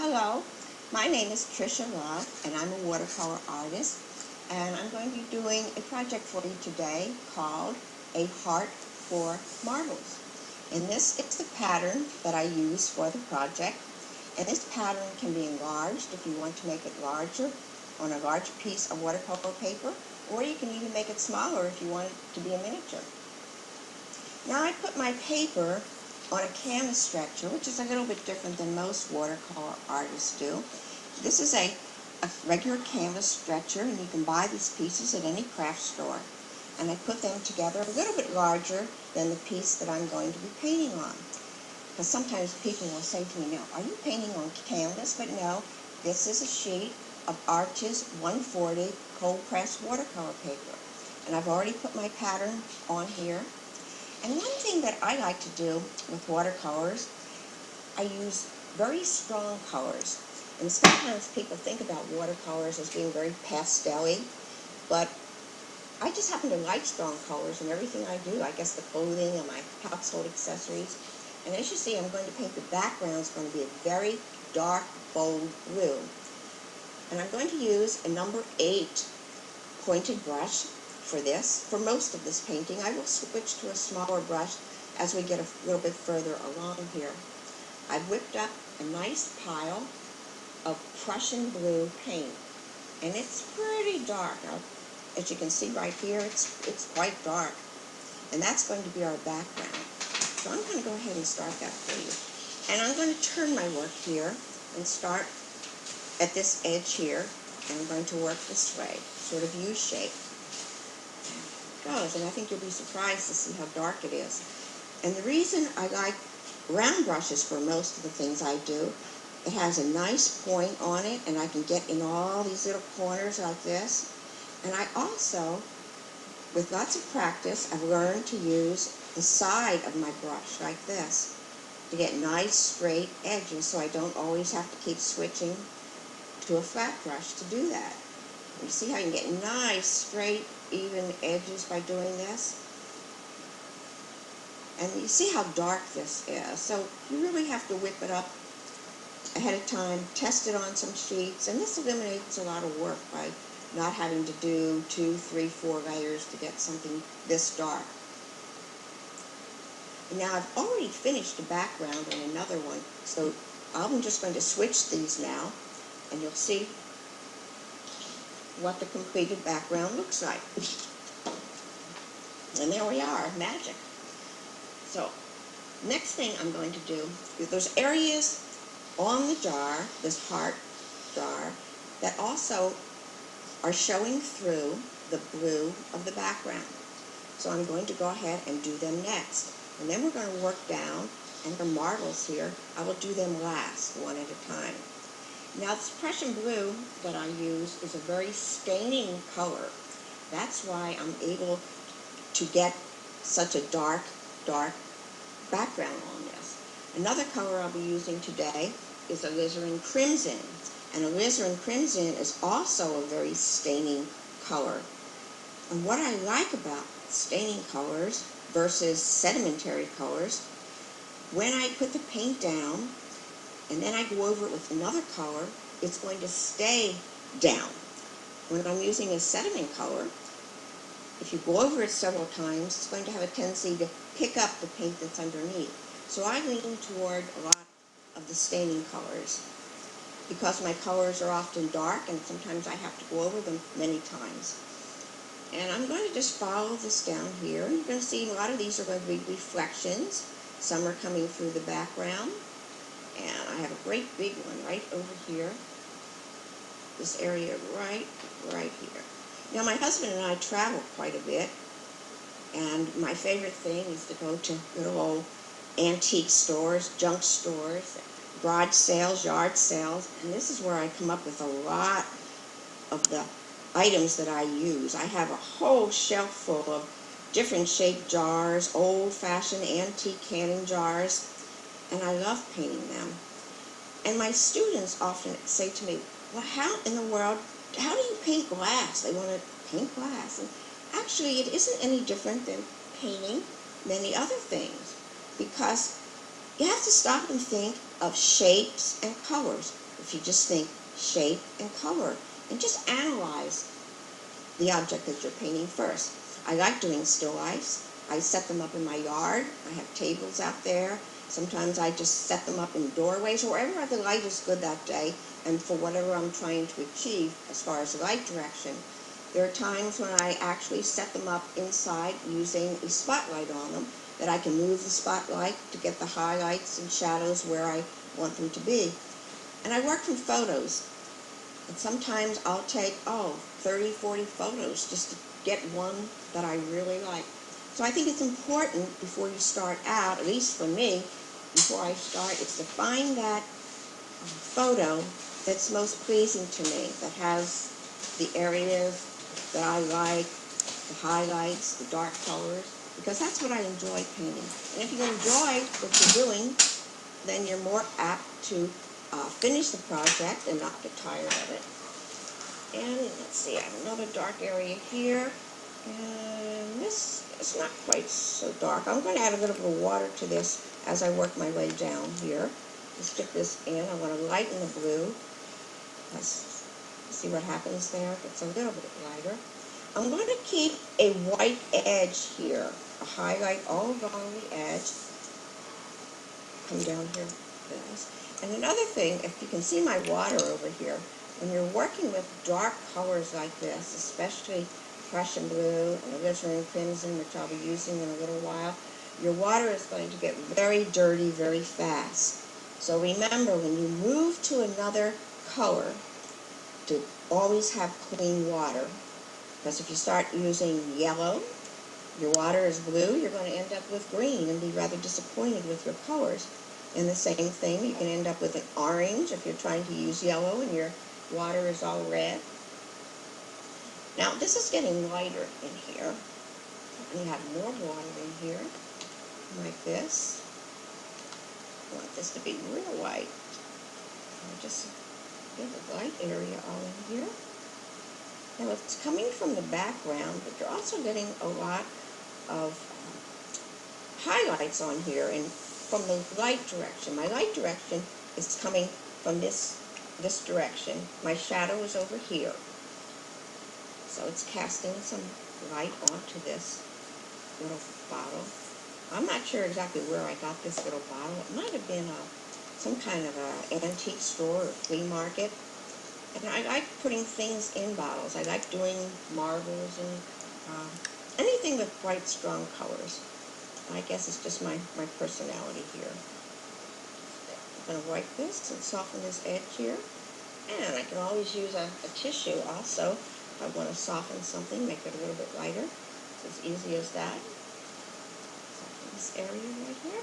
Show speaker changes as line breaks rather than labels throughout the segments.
Hello, my name is Tricia Love, and I'm a watercolor artist, and I'm going to be doing a project for you today called A Heart for Marbles. And this is the pattern that I use for the project, and this pattern can be enlarged if you want to make it larger on a large piece of watercolor paper, or you can even make it smaller if you want it to be a miniature. Now I put my paper on a canvas stretcher, which is a little bit different than most watercolor artists do. This is a regular canvas stretcher, and you can buy these pieces at any craft store. And I put them together a little bit larger than the piece that I'm going to be painting on. Because sometimes people will say to me, now, are you painting on canvas? But no, this is a sheet of Arches 140 cold pressed watercolor paper. And I've already put my pattern on here. And one thing that I like to do with watercolors, I use very strong colors. And sometimes people think about watercolors as being very pastel-y, but I just happen to like strong colors in everything I do. I guess the clothing and my household accessories. And as you see, I'm going to paint the background. It's going to be a very dark, bold blue. And I'm going to use a number 8 pointed brush for this. For most of this painting, I will switch to a smaller brush as we get a little bit further along here. I've whipped up a nice pile of Prussian blue paint, and it's pretty dark. Now, as you can see right here, it's quite dark, and that's going to be our background. So I'm going to go ahead and start that for you. And I'm going to turn my work here and start at this edge here, and I'm going to work this way, sort of U-shape. And I think you'll be surprised to see how dark it is. And the reason I like round brushes for most of the things I do, it has a nice point on it, and I can get in all these little corners like this. And I also, with lots of practice, I've learned to use the side of my brush like this to get nice straight edges, so I don't always have to keep switching to a flat brush to do that. You see how you can get nice, straight, even edges by doing this? And you see how dark this is. So you really have to whip it up ahead of time, test it on some sheets, and this eliminates a lot of work by not having to do 2, 3, 4 layers to get something this dark. And now I've already finished the background on another one, so I'm just going to switch these now, and you'll see what the completed background looks like. And there we are, magic. So, next thing I'm going to do is those areas on the jar, this heart jar, that also are showing through the blue of the background. So I'm going to go ahead and do them next. And then we're going to work down, and for marbles here, I will do them last, one at a time. Now, this Prussian blue that I use is a very staining color. That's why I'm able to get such a dark, dark background on this. Another color I'll be using today is alizarin crimson. And alizarin crimson is also a very staining color. And what I like about staining colors versus sedimentary colors, when I put the paint down, and then I go over it with another color, it's going to stay down. When I'm using a sediment color, if you go over it several times, it's going to have a tendency to pick up the paint that's underneath. So I lean toward a lot of the staining colors because my colors are often dark, and sometimes I have to go over them many times. And I'm going to just follow this down here. You're going to see a lot of these are going to be reflections. Some are coming through the background. And I have a great big one right over here. This area right here. Now, my husband and I travel quite a bit, and my favorite thing is to go to little old antique stores, junk stores, garage sales, yard sales, and this is where I come up with a lot of the items that I use. I have a whole shelf full of different shaped jars, old-fashioned antique canning jars, and I love painting them. And my students often say to me, well, how in the world, how do you paint glass? They want to paint glass. And actually, it isn't any different than painting many other things, because you have to stop and think of shapes and colors. if you just think shape and color and just analyze the object that you're painting first. I like doing still lifes. I set them up in my yard. I have tables out there. Sometimes I just set them up in doorways or wherever the light is good that day and for whatever I'm trying to achieve as far as light direction. There are times when I actually set them up inside using a spotlight on them, that I can move the spotlight to get the highlights and shadows where I want them to be. And I work from photos. And sometimes I'll take, 30, 40 photos just to get one that I really like. So I think it's important before you start out, at least for me, before I start, is to find that photo that's most pleasing to me, that has the areas that I like, the highlights, the dark colors, because that's what I enjoy painting. And if you enjoy what you're doing, then you're more apt to finish the project and not get tired of it. And let's see, I have another dark area here, and this is not quite so dark. I'm going to add a little bit of water to this as I work my way down here. Just dip this in. I want to lighten the blue. Let's see what happens there. It gets a little bit lighter. I'm going to keep a white edge here, a highlight all along the edge. Come down here. And another thing, if you can see my water over here, when you're working with dark colors like this, especially Prussian blue and alizarin crimson, which I'll be using in a little while, your water is going to get very dirty very fast. So remember, when you move to another color, to always have clean water. Because if you start using yellow, your water is blue, you're going to end up with green and be rather disappointed with your colors. And the same thing, you can end up with an orange if you're trying to use yellow and your water is all red. Now this is getting lighter in here. And you have more water in here, like this. I want this to be real white. And just get the light area all in here. Now it's coming from the background, but you're also getting a lot of highlights on here and from the light direction. My light direction is coming from this direction. My shadow is over here. So it's casting some light onto this little bottle. I'm not sure exactly where I got this little bottle. It might have been some kind of an antique store or flea market. And I like putting things in bottles. I like doing marbles and anything with bright, strong colors. I guess it's just my personality here. I'm going to wipe this and soften this edge here. And I can always use a tissue also if I want to soften something, make it a little bit lighter. It's as easy as that. Soften this area right here.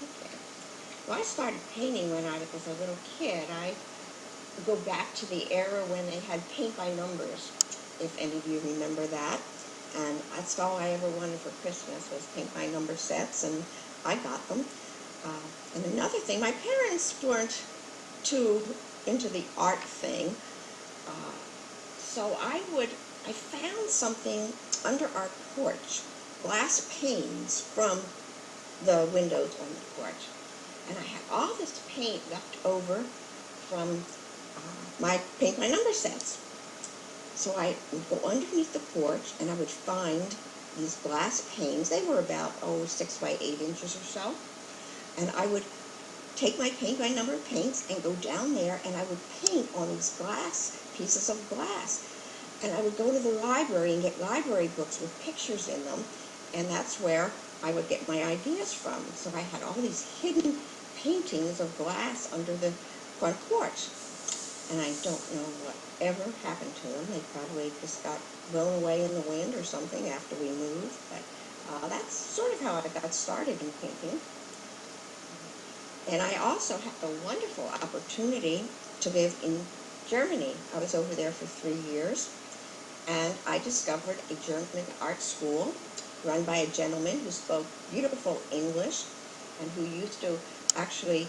Okay. Well, I started painting when I was a little kid. I go back to the era when they had paint by numbers, if any of you remember that. And that's all I ever wanted for Christmas was paint by number sets, and I got them. And another thing, my parents weren't too into the art thing, so I found something under our porch, glass panes from the windows on the porch. And I had all this paint left over from my paint by number sets. So I would go underneath the porch and I would find these glass panes. They were about 6 by 8 inches or so. And I would take my paint by number paints and go down there and I would paint on these pieces of glass. And I would go to the library and get library books with pictures in them. And that's where I would get my ideas from. So I had all these hidden paintings of glass under the front porch. And I don't know whatever happened to them. They probably just got blown away in the wind or something after we moved. But that's sort of how I got started in painting. And I also had the wonderful opportunity to live in Germany. I was over there for 3 years. And I discovered a German art school run by a gentleman who spoke beautiful English and who used to actually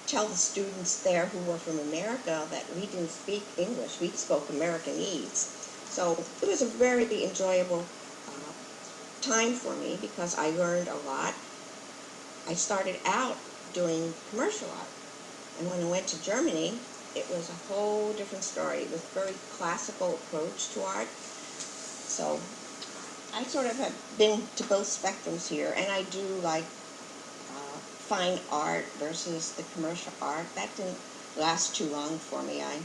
tell the students there who were from America that we didn't speak English, we spoke Americanese. So it was a very enjoyable time for me because I learned a lot. I started out doing commercial art, and when I went to Germany, it was a whole different story with very classical approach to art. So I sort of have been to both spectrums here, and I do like fine art versus the commercial art. That didn't last too long for me. I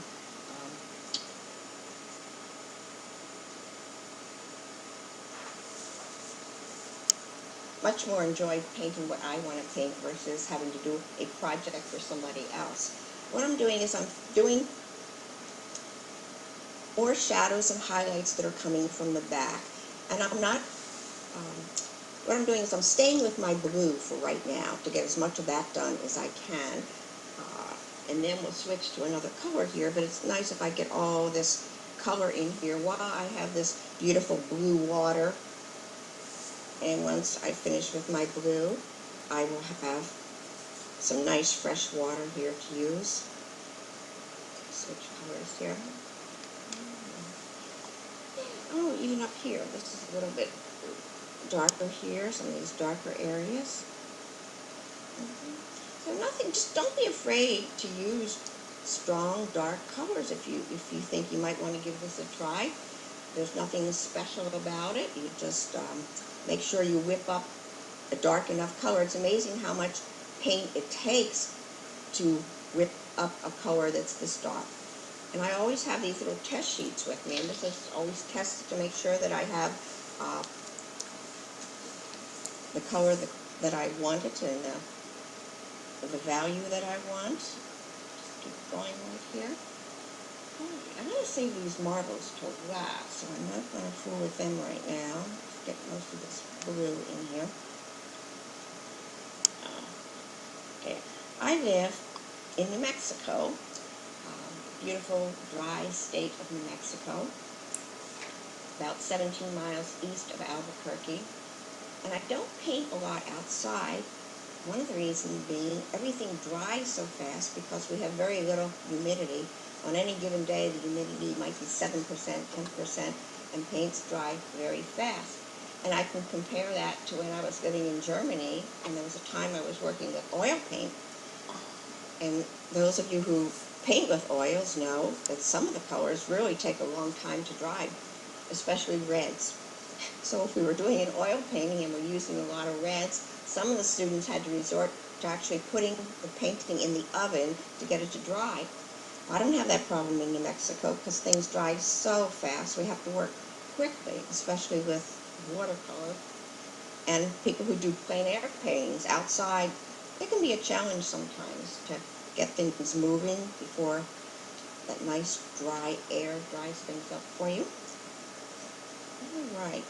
much more enjoy painting what I want to paint versus having to do a project for somebody else. What I'm doing is I'm doing more shadows and highlights that are coming from the back. And I'm not, what I'm doing is I'm staying with my blue for right now to get as much of that done as I can. And then we'll switch to another color here, but it's nice if I get all this color in here while I have this beautiful blue water. And once I finish with my blue, I will have some nice fresh water here to use. Switch colors here. Oh, even up here, this is a little bit darker here, some of these darker areas. So nothing, just don't be afraid to use strong, dark colors if you think you might want to give this a try. There's nothing special about it. You just make sure you whip up a dark enough color. It's amazing how much paint it takes to whip up a color that's this dark. And I always have these little test sheets with me, and this is always tested to make sure that I have the color that I wanted and the value that I want. Just keep going right here. I'm going to save these marbles till last, so I'm not going to fool with them right now. Let's get most of this blue in here. Okay, I live in New Mexico, beautiful dry state of New Mexico, about 17 miles east of Albuquerque, and I don't paint a lot outside. One of the reasons being everything dries so fast because we have very little humidity. On any given day, the humidity might be 7%, 10%, and paints dry very fast. And I can compare that to when I was living in Germany, and there was a time I was working with oil paint. And those of you who paint with oils know that some of the colors really take a long time to dry, especially reds. So if we were doing an oil painting and we're using a lot of reds, some of the students had to resort to actually putting the painting in the oven to get it to dry. I don't have that problem in New Mexico because things dry so fast. We have to work quickly, especially with watercolor. And people who do plein air paintings outside, it can be a challenge sometimes to get things moving before that nice dry air dries things up for you. All right.